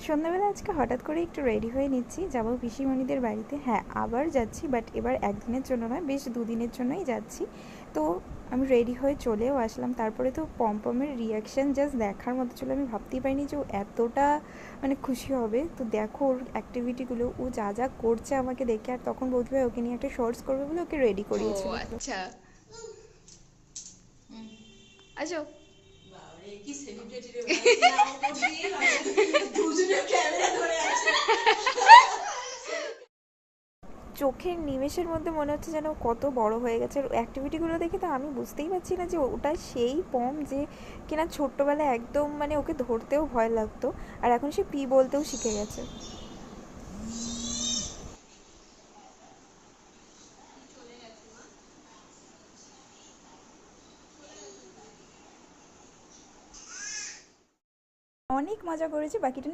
সন্ধ্যাবেলা আজকে হঠাৎ করে একটু রেডি হয়ে নিচ্ছি, যাবো পিসিমণিদের বাড়িতে। হ্যাঁ, আবার যাচ্ছি, বাট এবার একদিনের জন্য নয়, বেশ দুদিনের জন্যই যাচ্ছি। তো আমি রেডি হয়ে চলেও আসলাম। তারপরে তো পমপমের রিয়াকশান জাস্ট দেখার মতো ছিল। আমি ভাবতেই পারিনি যে ও এতটা মানে খুশি হবে। তো দেখো ওর অ্যাক্টিভিটিগুলো, ও যা যা করছে আমাকে দেখে। আর তখন বৌদি ভাই ওকে নিয়ে একটা শর্টস করবে বলে ওকে রেডি ও করিয়েছিল। আচ্ছা। আচ্ছা। চোখের নিমেষের মধ্যে মনে হচ্ছে যেন ও কত বড় হয়ে গেছে। আর অ্যাক্টিভিটিগুলো দেখে তো আমি বুঝতেই পারছি না যে ওটা সেই পম যে কিনা ছোট্টবেলায় একদম মানে ওকে ধরতেও ভয় লাগতো, আর এখন সে পি বলতেও শিখে গেছে। অনেক মজা করেছে, বাকিটা